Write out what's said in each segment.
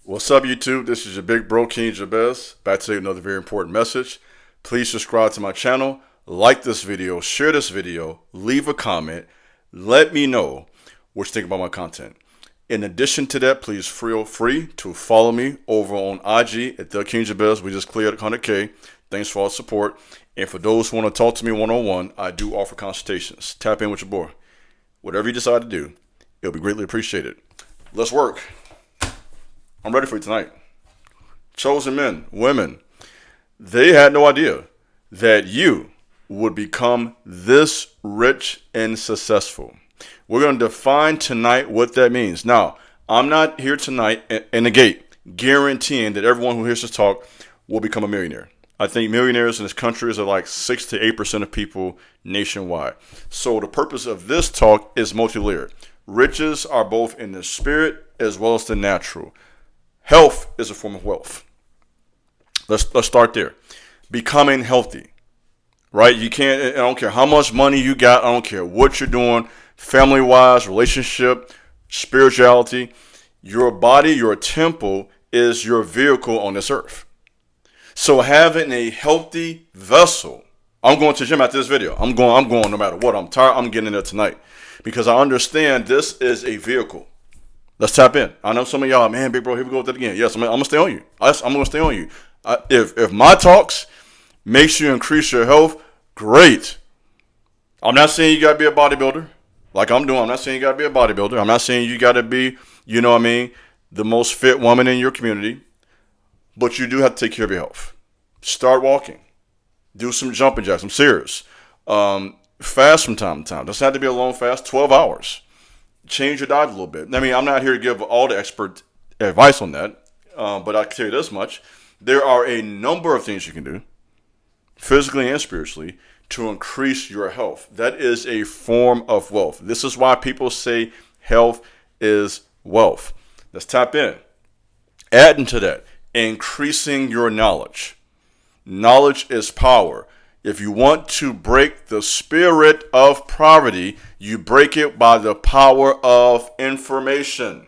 What's up, YouTube? This is your big bro, King Jabez, back to another very important message. Please subscribe to my channel, like this video, share this video, leave a comment, let me know what you think about my content. In addition to that, please feel free to follow me over on IG at the King Jabez. We just cleared 100K. Thanks for all the support. And for those who want to talk to me one-on-one, I do offer consultations. Tap in with your boy. Whatever you decide to do, it'll be greatly appreciated. Let's work. I'm ready for you tonight. Chosen men, women, they had no idea that you would become this rich and successful. We're going to define tonight what that means. Now, I'm not here tonight in the gate guaranteeing that everyone who hears this talk will become a millionaire. I think millionaires in this country are like 6 to 8% of people nationwide. So the purpose of this talk is multi-layered. Riches are both in the spirit as well as the natural. Health is a form of wealth. Let's start there. Becoming healthy, right? You can't, I don't care how much money you got. I don't care what you're doing, family-wise, relationship, spirituality. Your body, your temple is your vehicle on this earth. So having a healthy vessel, I'm going to the gym after this video. I'm going no matter what. I'm tired. I'm getting in there tonight because I understand this is a vehicle. Let's tap in. I know some of y'all, man, big bro, here we go with that again. Yes, I'm going to stay on you. I'm going to stay on you. If my talks makes you increase your health, great. I'm not saying you got to be a bodybuilder like I'm doing. I'm not saying you got to be a bodybuilder. I'm not saying you got to be, the most fit woman in your community. But you do have to take care of your health. Start walking. Do some jumping jacks. I'm serious. Fast from time to time. Doesn't have to be a long fast, 12 hours. Change your diet a little bit. I mean, I'm not here to give all the expert advice on that, but I can tell you this much. There are a number of things you can do, physically and spiritually, to increase your health. That is a form of wealth. This is why people say health is wealth. Let's tap in. Adding to that, increasing your knowledge. Knowledge is power. If you want to break the spirit of poverty, you break it by the power of information.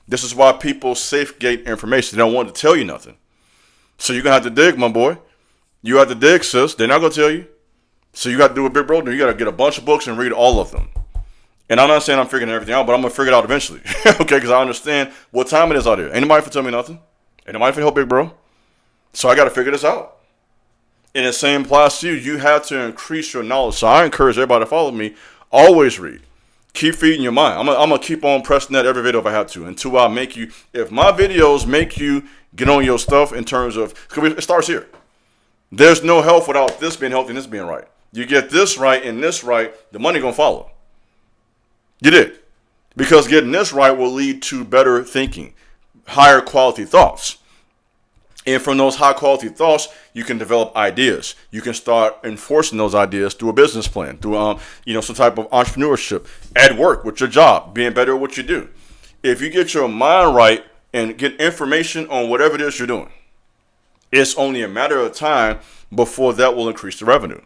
This is why people safegate information. They don't want to tell you nothing. So you're going to have to dig, my boy. You have to dig, sis. They're not going to tell you. So you got to do what Big Bro do. You got to get a bunch of books and read all of them. And I'm not saying I'm figuring everything out, but I'm going to figure it out eventually. Okay, because I understand what time it is out there. Ain't nobody for tell me nothing. Ain't nobody for help Big Bro. So I got to figure this out. And the same applies to you. You have to increase your knowledge. So I encourage everybody to follow me. Always read. Keep feeding your mind. I'm going to keep on pressing that every video if I have to until I make you, if my videos make you get on your stuff in terms of, it starts here. There's no health without this being healthy and this being right. You get this right and this right, the money going to follow. You did. Because getting this right will lead to better thinking, higher quality thoughts. And from those high quality thoughts, you can develop ideas. You can start enforcing those ideas through a business plan, through some type of entrepreneurship at work with your job, being better at what you do. If you get your mind right and get information on whatever it is you're doing, it's only a matter of time before that will increase the revenue.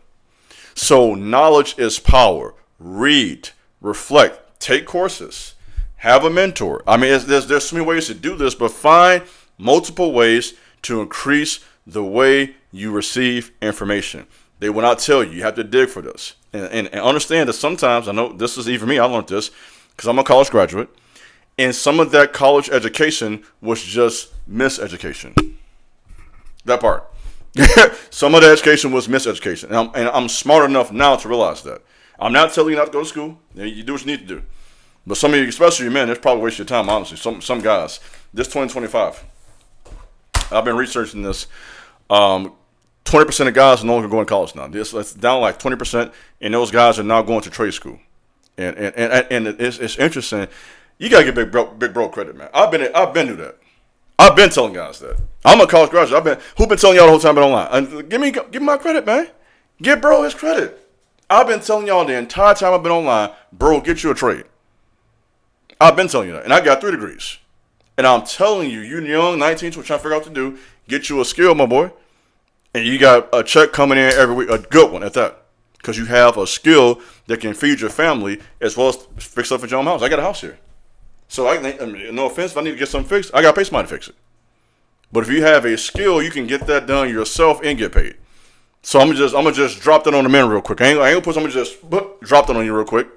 So knowledge is power. Read, reflect, take courses, have a mentor. I mean, there's so many ways to do this, but find multiple ways to increase the way you receive information. They will not tell you. You have to dig for this. And understand that sometimes, I know this is even me, I learned this because I'm a college graduate, and some of that college education was just miseducation. That part. Some of the education was miseducation. And I'm smart enough now to realize that. I'm not telling you not to go to school. You do what you need to do. But some of you, especially you men, it's probably waste your time, honestly. Some guys. This 2025. I've been researching this. 20% of guys are no longer going to college now. It's down like 20%, and those guys are now going to trade school. And it's interesting. You gotta get big bro credit, man. I've been through that. I've been telling guys that. I'm a college graduate. Who been telling y'all the whole time I've been online? Give me my credit, man. Give bro his credit. I've been telling y'all the entire time I've been online, bro, get you a trade. I've been telling you that, and I got 3 degrees. And I'm telling you, you're young, 19, trying to figure out what to do. Get you a skill, my boy. And you got a check coming in every week, a good one at that. Because you have a skill that can feed your family as well as fix up at your own house. I got a house here. So I mean, no offense, if I need to get something fixed, I got to pay somebody to fix it. But if you have a skill, you can get that done yourself and get paid. So I'm gonna just drop that on the men real quick. I ain't gonna put. I'm gonna just drop that on you real quick.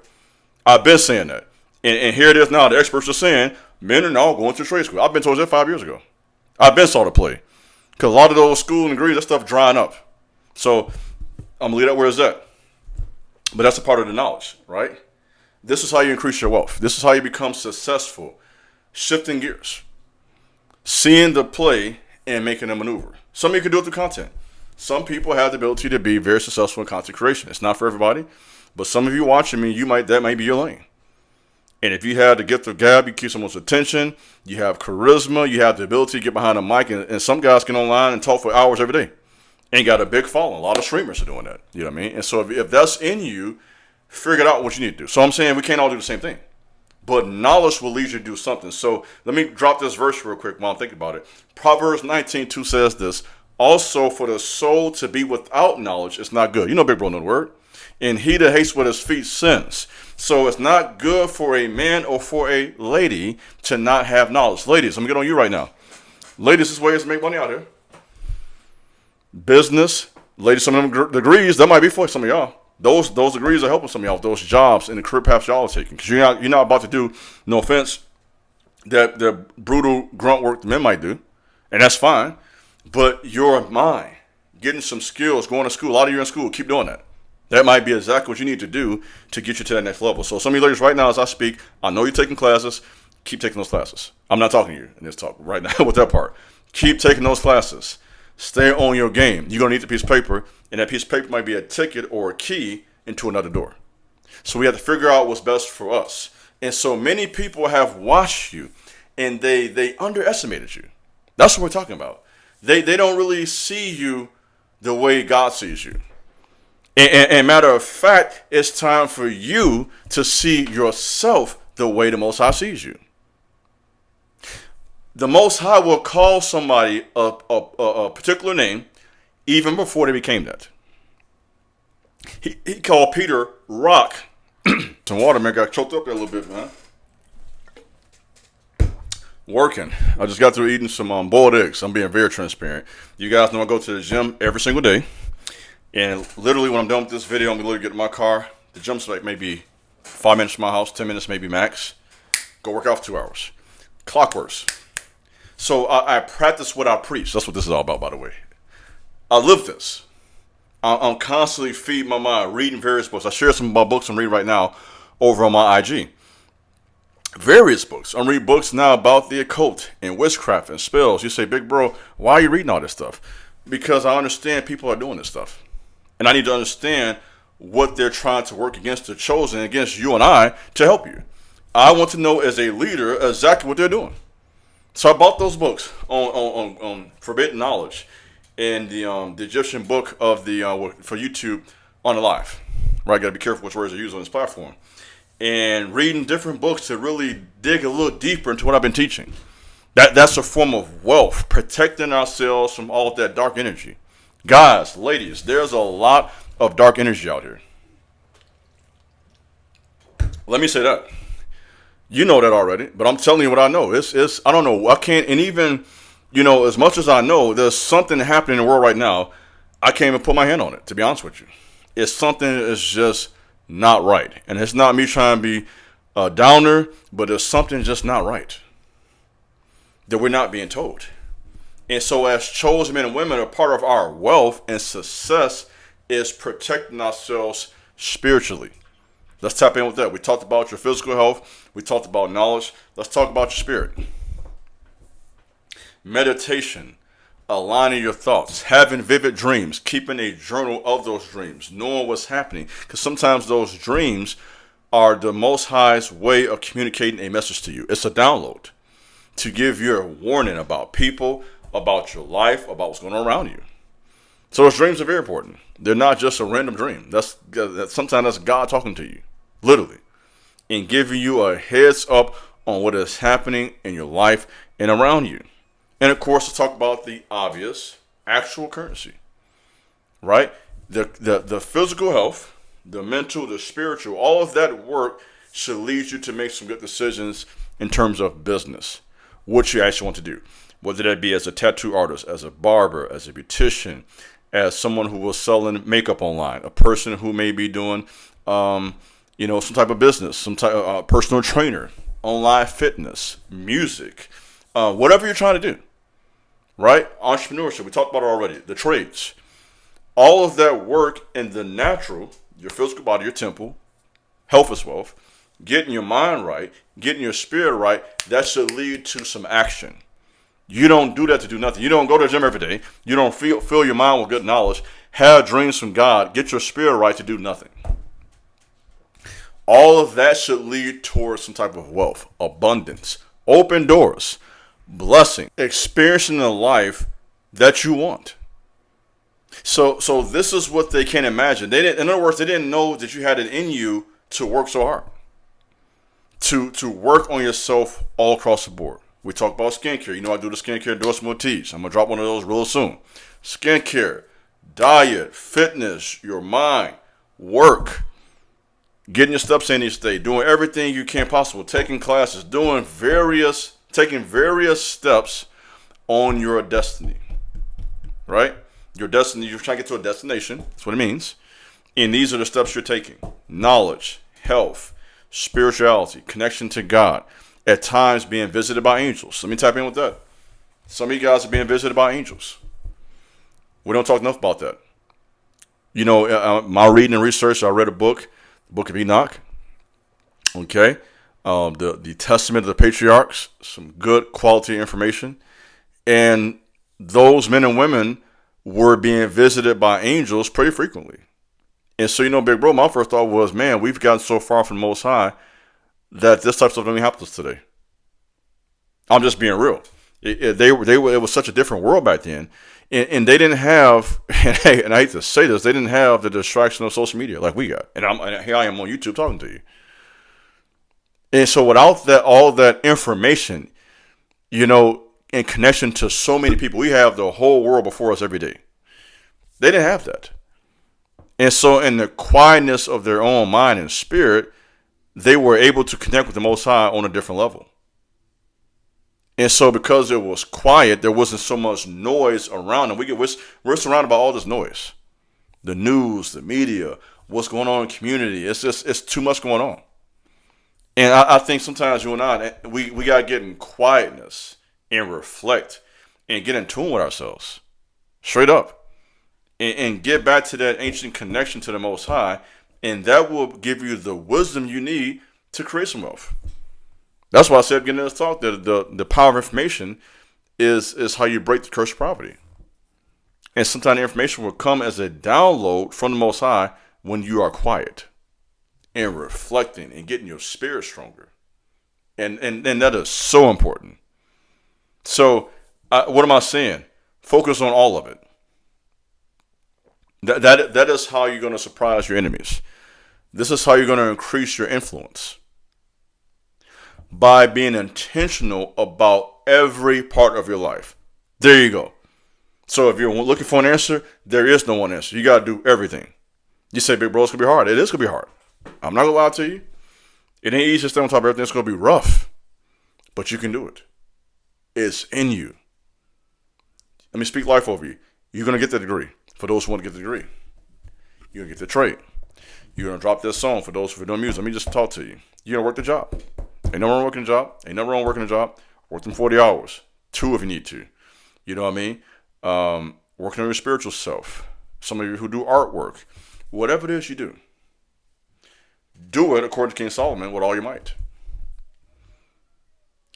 I've been saying that, and here it is now. The experts are saying men are now going to trade school. I've been told that 5 years ago. I've been saw the play because a lot of those school degrees, that stuff drying up. So I'm gonna leave that where it's at. But that's a part of the knowledge, right? This is how you increase your wealth. This is how you become successful. Shifting gears, seeing the play and making a maneuver. Some of you can do it through content. Some people have the ability to be very successful in content creation. It's not for everybody, but some of you watching me, that might be your lane. And if you have the gift of gab, you keep someone's attention, you have charisma, you have the ability to get behind a mic, and some guys can online and talk for hours every day. And got a big following. A lot of streamers are doing that. You know what I mean? And so if that's in you, figure out what you need to do. So I'm saying we can't all do the same thing. But knowledge will lead you to do something. So let me drop this verse real quick while I'm thinking about it. Proverbs 19:2 says this, also for the soul to be without knowledge is not good. You know big bro know the word. And he that hates with his feet sins. So it's not good for a man or for a lady to not have knowledge. Ladies, I'm going to get on you right now. Ladies, this way is to make money out here. Business, ladies, some of them degrees, that might be for some of y'all. Those degrees are helping some of y'all with those jobs and the career paths y'all are taking. Because you're not about to do, no offense, that the brutal grunt work the men might do. And that's fine. But your mind, getting some skills, going to school, a lot of you in school, keep doing that. That might be exactly what you need to do to get you to that next level. So some of you ladies right now as I speak, I know you're taking classes, keep taking those classes. I'm not talking to you in this talk right now with that part. Keep taking those classes. Stay on your game. You're going to need the piece of paper, and that piece of paper might be a ticket or a key into another door. So we have to figure out what's best for us. And so many people have watched you, and they underestimated you. That's what we're talking about. They don't really see you the way God sees you. And matter of fact, it's time for you to see yourself the way the Most High sees you. The Most High will call somebody a particular name even before they became that. He called Peter Rock. Some water, man. Got choked up there a little bit, man. Working. I just got through eating some boiled eggs. I'm being very transparent. You guys know I go to the gym every single day. And literally when I'm done with this video, I'm going to literally get in my car. The gym's like maybe 5 minutes from my house, 10 minutes maybe max. Go work out for 2 hours. Clockworks. So I practice what I preach. That's what this is all about, by the way. I live this. I'm constantly feeding my mind, reading various books. I share some of my books I'm reading right now over on my IG. Various books. I'm reading books now about the occult and witchcraft and spells. You say, big bro, why are you reading all this stuff? Because I understand people are doing this stuff. And I need to understand what they're trying to work against the chosen, against you and I, to help you. I want to know as a leader exactly what they're doing. So I bought those books on forbidden knowledge and the Egyptian book of the for YouTube on the live. Right, got to be careful which words I use on this platform. And reading different books to really dig a little deeper into what I've been teaching. That's a form of wealth, protecting ourselves from all of that dark energy. Guys, ladies, there's a lot of dark energy out here. Let me say that. You know that already, but I'm telling you what I know. It's I don't know. I can't, and even, as much as I know, there's something happening in the world right now. I can't even put my hand on it, to be honest with you. It's something that's just not right. And it's not me trying to be a downer, but there's something just not right that we're not being told. And so as chosen men and women, a part of our wealth and success is protecting ourselves spiritually. Let's tap in with that. We talked about your physical health. We talked about knowledge. Let's talk about your spirit. Meditation, aligning your thoughts, having vivid dreams, keeping a journal of those dreams, knowing what's happening. Because sometimes those dreams are the Most High's way of communicating a message to you. It's a download to give you a warning about people, about your life, about what's going on around you. So those dreams are very important. They're not just a random dream. That's sometimes that's God talking to you, literally, and giving you a heads up on what is happening in your life and around you. And of course, to talk about the obvious, actual currency, right? The physical health, the mental, the spiritual, all of that work should lead you to make some good decisions in terms of business, what you actually want to do. Whether that be as a tattoo artist, as a barber, as a beautician, as someone who was selling makeup online, a person who may be doing, some type of business, some type of personal trainer, online fitness, music, whatever you're trying to do, right? Entrepreneurship, we talked about it already, the trades. All of that work in the natural, your physical body, your temple, health is wealth, getting your mind right, getting your spirit right, that should lead to some action. You don't do that to do nothing. You don't go to the gym every day. You don't fill your mind with good knowledge, have dreams from God, get your spirit right to do nothing. All of that should lead towards some type of wealth, abundance, open doors, blessing, experiencing the life that you want. So this is what they can't imagine. In other words, they didn't know that you had it in you to work so hard, to work on yourself all across the board. We talk about skincare. I do the skincare endorsement teach. I'm gonna drop one of those real soon. Skincare, diet, fitness, your mind, work, getting your steps in each day, doing everything you can possible, taking classes, taking various steps on your destiny. Right? Your destiny, you're trying to get to a destination. That's what it means. And these are the steps you're taking. Knowledge, health, spirituality, connection to God. At times being visited by angels. Let me tap in with that. Some of you guys are being visited by angels. We don't talk enough about that. My reading and research, I read a book, the Book of Enoch. Okay. The Testament of the Patriarchs, some good quality information. And those men and women were being visited by angels pretty frequently. And so, big bro, my first thought was, man, we've gotten so far from the Most High that this type of stuff don't even happen to us today. I'm just being real. It was such a different world back then. And they didn't have, and I hate to say this, they didn't have the distraction of social media like we got. And here I am on YouTube talking to you. And so without all that information, in connection to so many people, we have the whole world before us every day. They didn't have that. And so in the quietness of their own mind and spirit, they were able to connect with the Most High on a different level. And so because it was quiet, there wasn't so much noise around them. We're surrounded by all this noise. The news, the media, what's going on in the community. It's too much going on. And I think sometimes you and I, we got to get in quietness and reflect and get in tune with ourselves. Straight up. And get back to that ancient connection to the Most High. And that will give you the wisdom you need to create some wealth. That's why I said beginning of this talk that the power of information is how you break the curse of poverty. And sometimes the information will come as a download from the Most High when you are quiet and reflecting and getting your spirit stronger. And that is so important. So what am I saying? Focus on all of it. That is how you're going to surprise your enemies. This is how you're going to increase your influence. By being intentional about every part of your life. There you go. So if you're looking for an answer, there is no one answer. You got to do everything. You say, big bro, it's going to be hard. It is going to be hard. I'm not going to lie to you. It ain't easy to stay on top of everything. It's going to be rough. But you can do it. It's in you. Let me speak life over you. You're going to get the degree. For those who want to get the degree. You're going to get the trade. You're going to drop this song for those who are doing music. Let me just talk to you. You're going to work the job. Ain't no wrong working a job. Ain't no wrong working a job. Work them 40 hours. 2 if you need to. You know what I mean? Working on your spiritual self. Some of you who do artwork. Whatever it is you do. Do it according to King Solomon with all your might.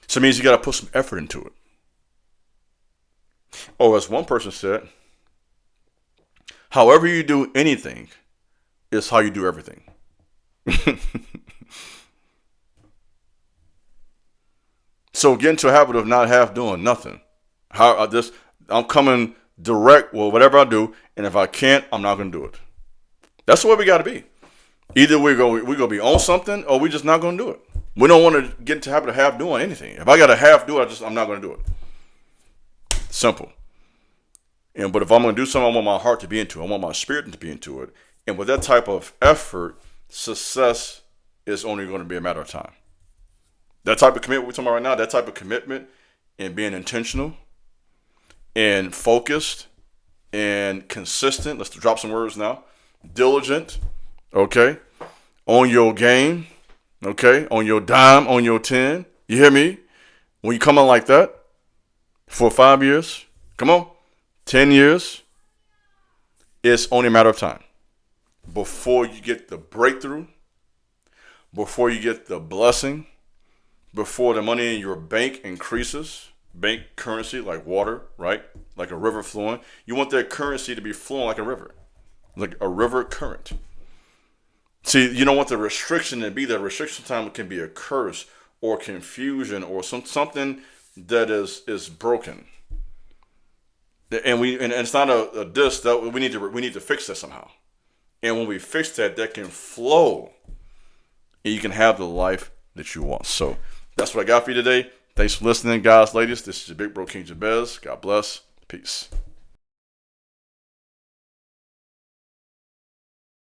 So it means you got to put some effort into it. Oh, as one person said, however you do anything is how you do everything. So get into a habit of not half doing nothing. I'm coming direct with whatever I do, and if I can't, I'm not going to do it. That's the way we got to be. Either we're going to be on something, or we're just not going to do it. We don't want to get into a habit of half doing anything. If I got to half do it, I'm not going to do it. Simple. But if I'm going to do something, I want my heart to be into it. I want my spirit to be into it. And with that type of effort, success is only going to be a matter of time. That type of commitment we're talking about right now, that type of commitment and being intentional and focused and consistent. Let's drop some words now. Diligent, okay? On your game, okay? On your dime, on your 10. You hear me? When you come on like that for 5 years, come on, 10 years, it's only a matter of time before you get the breakthrough, before you get the blessing, before the money in your bank increases. Bank currency like water, right? Like a river flowing. You want that currency to be flowing like a river, like a river current. See, you don't want the restriction to be there. Restriction time can be a curse or confusion or something that is broken. And it's not a diss that we need to fix that somehow. And when we fix that, that can flow, and you can have the life that you want. So that's what I got for you today. Thanks for listening, guys, ladies. This is your Big Bro King Jabez. God bless. Peace.